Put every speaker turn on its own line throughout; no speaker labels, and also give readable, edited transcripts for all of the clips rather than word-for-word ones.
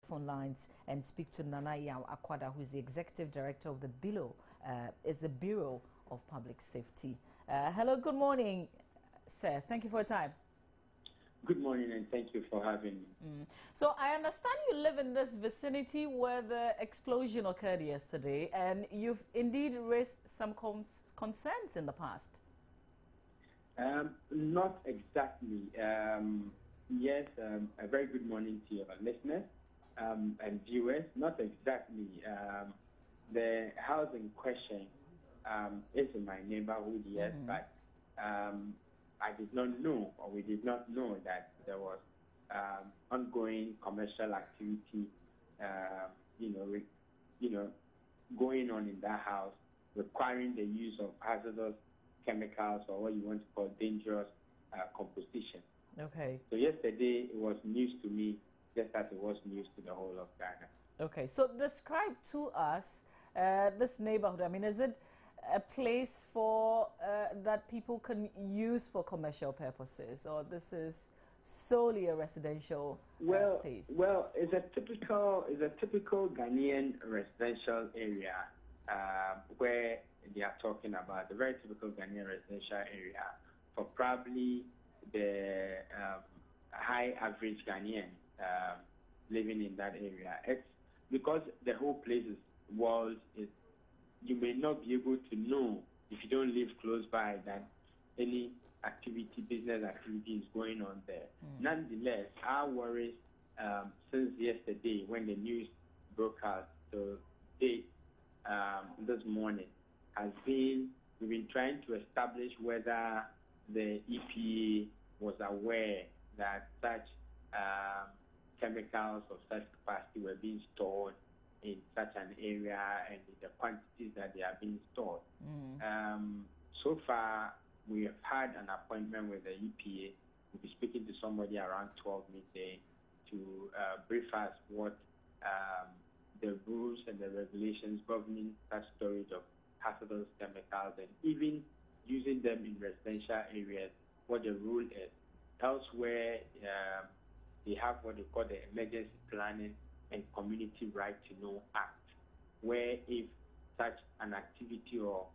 phone lines and speak to Nanaya Akwada, who is the Executive Director of the Bureau of Public Safety. Hello, good morning, sir. Thank you for your time.
Good morning, and thank you for having me.
So I understand you live in this vicinity where the explosion occurred yesterday, and you've indeed raised some concerns in the past.
Not exactly. Yes, a very good morning to your listeners and viewers. Not exactly. The house in question is in my neighborhood, yes, but I did not know, or we did not know, that there was ongoing commercial activity, going on in that house, requiring the use of hazardous chemicals, or what you want to call dangerous composition.
Okay.
So yesterday it was news to me, just as it was news to the whole of Ghana.
Okay. So describe to us this neighborhood. I mean, is it a place for that people can use for commercial purposes, or this is solely a residential place?
Well, it's a typical Ghanaian residential area where they are talking about, the very typical Ghanaian residential area for probably the high average Ghanaian living in that area. It's because the whole place is walled. You may not be able to know, if you don't live close by, that any business activity is going on there. Nonetheless, our worries since yesterday, when the news broke out to date this morning, has been, we've been trying to establish whether the EPA was aware that such chemicals of such capacity were being stored in such an area and in the quantities that they are being stored. So far, we have had an appointment with the EPA. We'll be speaking to somebody around 12 midday to brief us what the rules and the regulations governing such storage of hazardous chemicals, and even using them in residential areas, what the rule is. Elsewhere, they have what they call the Emergency Planning and Community Right to Know Act, where if such an activity or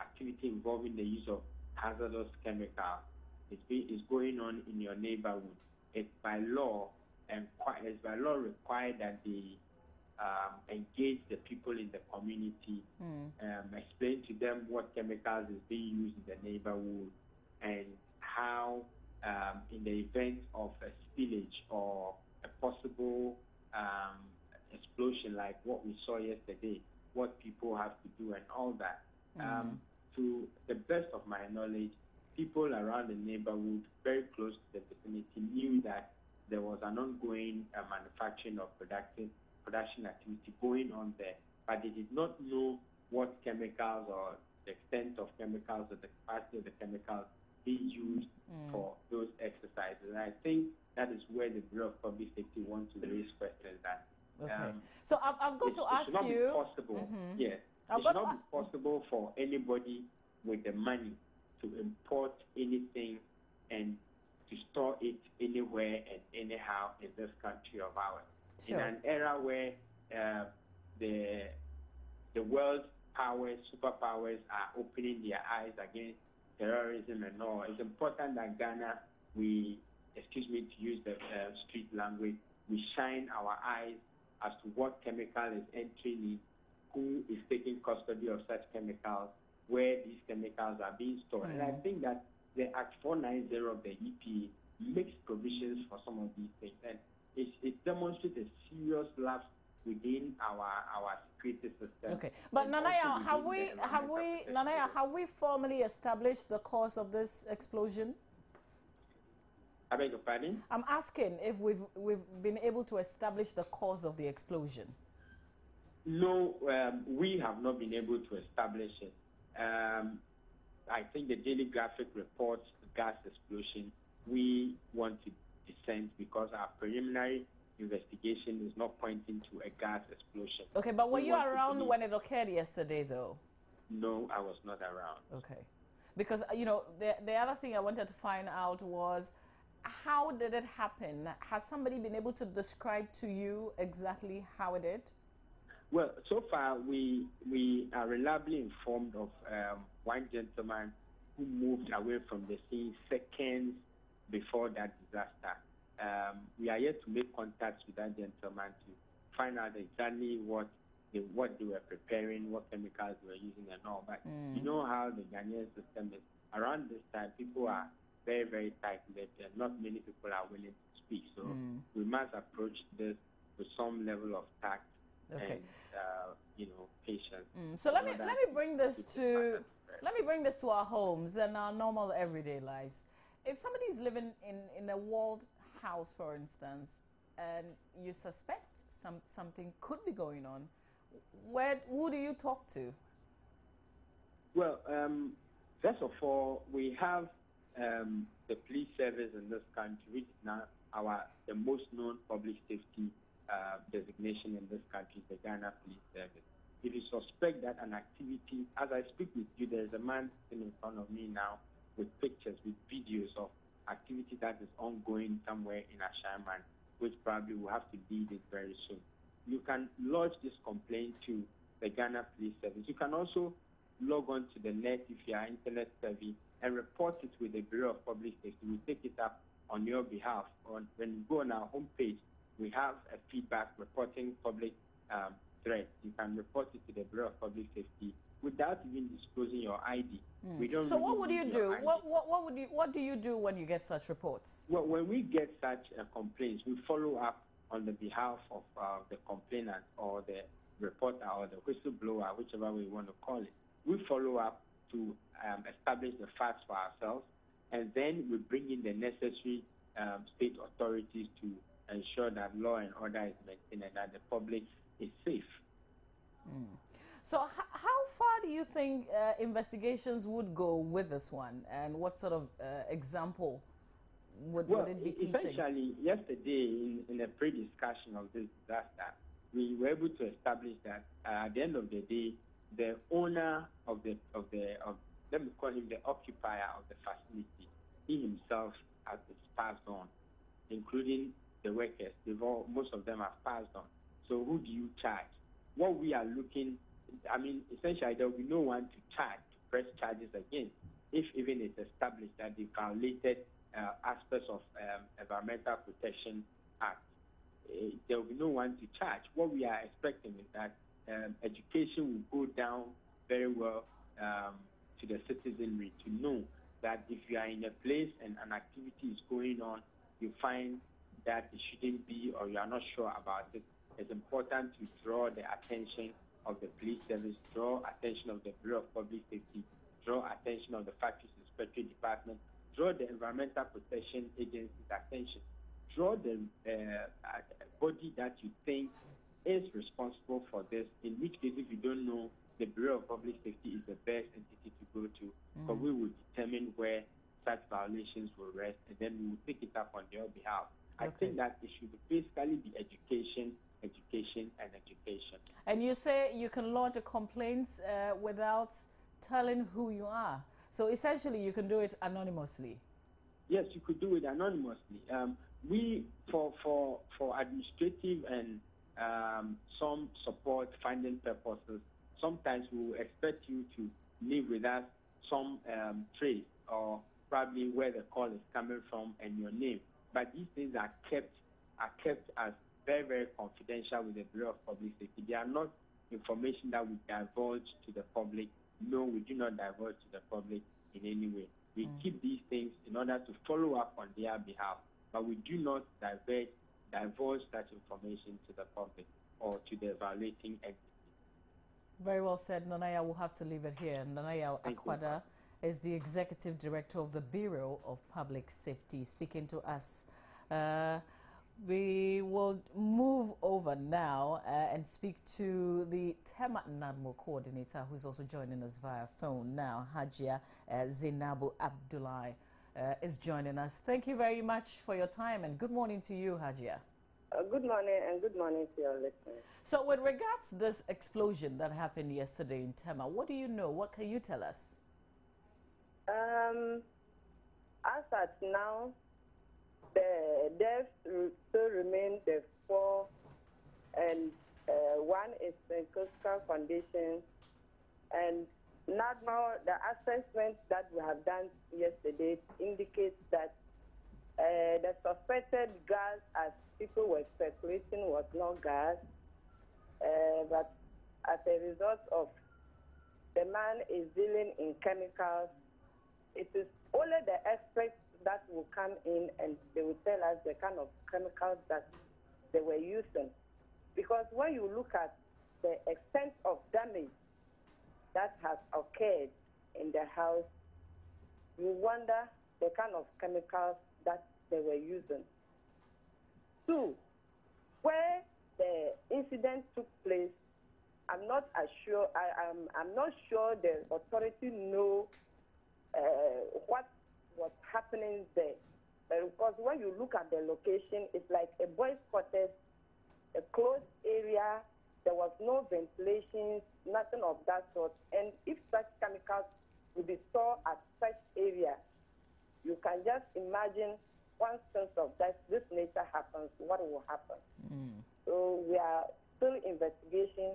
activity involving the use of hazardous chemicals is going on in your neighborhood, it's by law required that they engage the people in the community, explain to them what chemicals is being used in the neighborhood, and how in the event of a spillage or a possible explosion like what we saw yesterday, what people have to do and all that. To the best of my knowledge, people around the neighborhood, very close to the vicinity, knew that there was an ongoing manufacturing of production activity going on there, but they did not know what chemicals or the extent of chemicals or the capacity of the chemicals being used for those exercises. And I think that is where the Bureau of Public Safety wants to raise questions that.
Okay. So I've got to ask you.
It should not be possible. Yes. It should not be possible for anybody with the money to import anything and to store it anywhere and anyhow in this country of ours.
Sure.
In an era where the world's powers, superpowers, are opening their eyes against terrorism and all, it's important that Ghana, excuse me to use the street language, we shine our eyes as to what chemical is entering in, who is taking custody of such chemicals, where these chemicals are being stored. And I think that the Act 490 of the EPA makes provisions for some of these things. And it demonstrates a serious lapse within our security system.
Okay, but Nanaya, have we formally established the cause of this explosion?
I beg your pardon?
I'm asking if we've been able to establish the cause of the explosion.
No, we have not been able to establish it. I think the Daily Graphic reports gas explosion. We want to dissent because our preliminary investigation is not pointing to a gas explosion.
Okay, but were you around when it occurred yesterday, though?
No, I was not around.
Okay. Because, the other thing I wanted to find out was, how did it happen? Has somebody been able to describe to you exactly how it did?
Well, so far we are reliably informed of one gentleman who moved away from the scene seconds before that disaster. We are yet to make contact with that gentleman to find out exactly what they were preparing, what chemicals they were using and all. But you know how the Ghanaian system is. Around this time, people are very, very tight-lipped and not many people are willing to speak. So we must approach this with some level of tact and, patience.
So let me bring this to our homes and our normal everyday lives. If somebody is living in a walled house, for instance, and you suspect something could be going on, who do you talk to?
Well, first of all, we have the police service in this country, which is now the most known public safety designation in this country, the Ghana Police Service. If you suspect that an activity, as I speak with you, there's a man sitting in front of me now with pictures, with videos of activity that is ongoing somewhere in Ashaman, which probably will have to lead it very soon. You can lodge this complaint to the Ghana Police Service. You can also log on to the net if you are internet savvy and report it with the Bureau of Public Safety. We take it up on your behalf. When you go on our homepage, we have a feedback reporting public threats. You can report it to the Bureau of Public Safety without even disclosing your ID. We don't.
So
really
what would you do? What do you do when you get such reports?
Well, when we get such complaints, we follow up on the behalf of the complainant or the reporter or the whistleblower, whichever way you want to call it. We follow up to establish the facts for ourselves, and then we bring in the necessary state authorities to ensure that law and order is maintained and that the public is safe.
So how far do you think investigations would go with this one, and what sort of example would it be teaching?
Essentially, yesterday in a pre-discussion of this disaster, we were able to establish that at the end of the day, the owner of let me call him the occupier of the facility, he himself has passed on, including the workers. Most of them have passed on. So who do you charge? What we are looking, essentially there will be no one to charge, to press charges against, if even it's established that they violated aspects of Environmental Protection Act. There will be no one to charge. What we are expecting is that education will go down very well to the citizenry to know that if you are in a place and an activity is going on, you find that it shouldn't be or you are not sure about it, it's important to draw the attention of the police service, draw attention of the Bureau of Public Safety, draw attention of the Factories Inspectorate Department, draw the Environmental Protection Agency's attention, draw the body that you think is responsible for this, in which case, if you don't know, the Bureau of Public Safety is the best entity to go to, because we will determine where such violations will rest, and then we will pick it up on your behalf. Okay. I think that it should basically be education, education, and education.
And you say you can lodge a complaint without telling who you are. So essentially, you can do it anonymously.
Yes, you could do it anonymously. We, for administrative and some support finding purposes, sometimes we will expect you to leave with us some trace or probably where the call is coming from and your name. But these things are kept as very, very confidential with the Bureau of Public Safety. They are not information that we divulge to the public. No, we do not divulge to the public in any way. We keep these things in order to follow up on their behalf, but we do not divulge that information to the public or to the violating entity.
Very well said, Nanaya. We'll have to leave it here. Nanaya Akwada is the Executive Director of the Bureau of Public Safety, speaking to us. We will move over now and speak to the Tema NADMO coordinator, who's also joining us via phone now. Hajia Zainabu Abdullahi is joining us. Thank you very much for your time, and good morning to you, Hajia.
Good morning, and good morning to your listeners.
So with regards to this explosion that happened yesterday in Tema, what do you know? What can you tell us?
As at now, The deaths still remain the 4, and one is in critical condition. And now the assessment that we have done yesterday indicates that the suspected gas, as people were speculating, was not gas, but as a result of the man is dealing in chemicals, it is only the experts that will come in and they will tell us the kind of chemicals that they were using. Because when you look at the extent of damage that has occurred in the house, you wonder the kind of chemicals that they were using. 2, where the incident took place, I'm not sure the authority know what was happening there. Because when you look at the location, it's like a boys' quarters, a closed area. There was no ventilation, nothing of that sort. And if such chemicals would be stored at such area, you can just imagine once things of this nature happens, what will happen. So we are still investigation,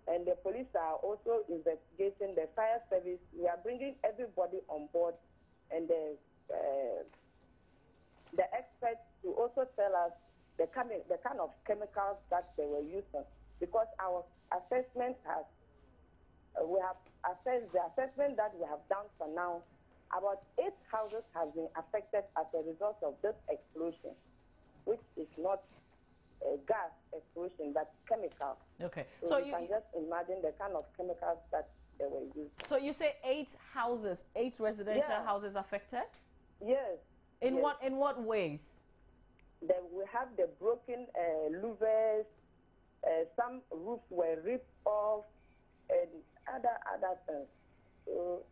and the police are also investigating, the fire service. We are bringing everybody on board, and the experts to also tell us the kind of chemicals that they were using. Because our assessment has, we have assessed the assessment that we have done for now. About 8 houses have been affected as a result of this explosion, which is not a gas explosion, but chemical.
Okay.
So you can just imagine the kind of chemicals that they were using.
So you say 8 houses, 8 residential houses affected?
Yes.
In what ways?
We have the broken louvers, some roofs were ripped off, and other things. So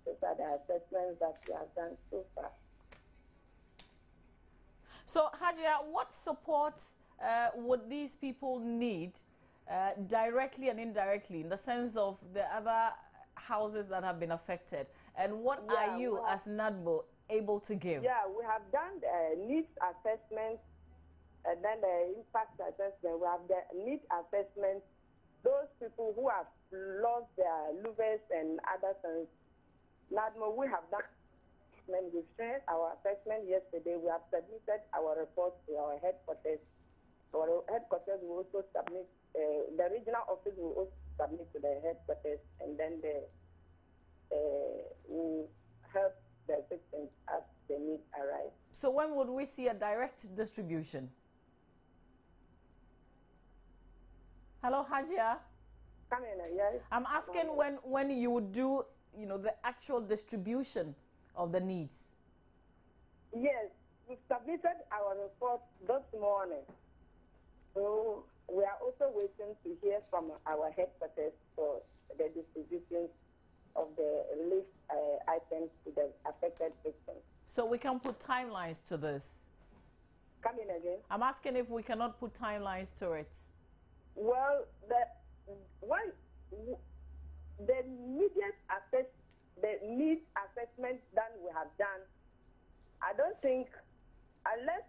these are the assessments that we have done so far.
So, Hajia, what support would these people need directly and indirectly in the sense of the other houses that have been affected? And what are you as NADMO able to give?
Yeah, we have done the needs assessment and then the impact assessment. We have the needs assessment. Those people who have lost their louvers and other things, NADMO, we have done. We've shared our assessment yesterday. We have submitted our report to our headquarters. Our headquarters will also submit, the regional office will also submit to the headquarters, and then will help the victims as the need arise.
So when would we see a direct distribution? Hello, Hajia.
Come in, yes.
I'm asking when you would do, the actual distribution of the needs.
Yes, we submitted our report this morning. So we are also waiting to hear from our headquarters for the distribution of the relief items to the affected victims.
So we can put timelines to this.
Come in again.
I'm asking if we cannot put timelines to it.
Well, the immediate the need assessment that we have done, I don't think, unless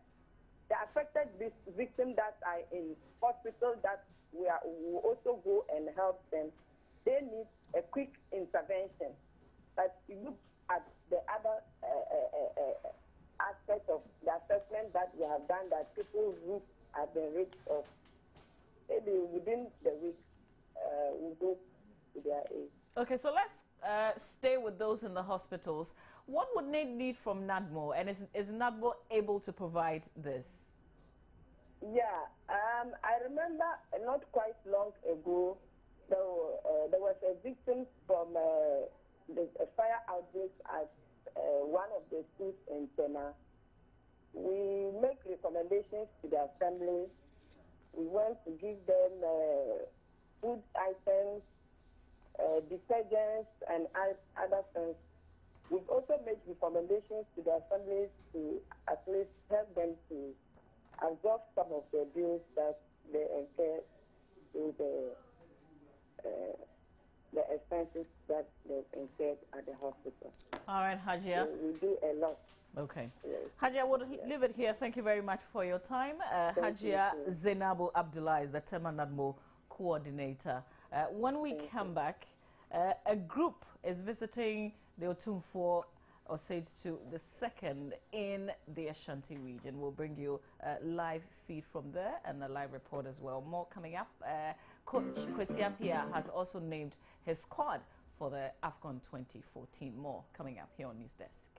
the affected victims that are in hospital, that we will also go and help them, they need a quick intervention. But you look at the other aspect of the assessment that we have done, that people's roofs have been ripped off, maybe within the week we'll go to their aid.
Okay, so let's stay with those in the hospitals. What would they need from NADMO, and is NADMO able to provide this?
Yeah, I remember not quite long ago, there was a victim from a fire outbreak at one of the schools in Tema. We make recommendations to the assembly. We want to give them food items, detergents, and other things. We've also made recommendations to the assemblies to at least help them to absorb some of the bills that they incur to the expenses that they've incurred at the hospital.
All right, Hajia.
So we do a lot.
Okay.
Yes.
Hajia, we'll leave it here. Thank you very much for your time. Hajia Zainabu Abdullah is the Tema NADMO coordinator. When we come back, a group is visiting the Otumfuo Osage to the second in the Ashanti region. We'll bring you a live feed from there and a live report as well. More coming up. Coach Kwesi Appiah has also named his squad for the AFCON 2014. More coming up here on News Desk.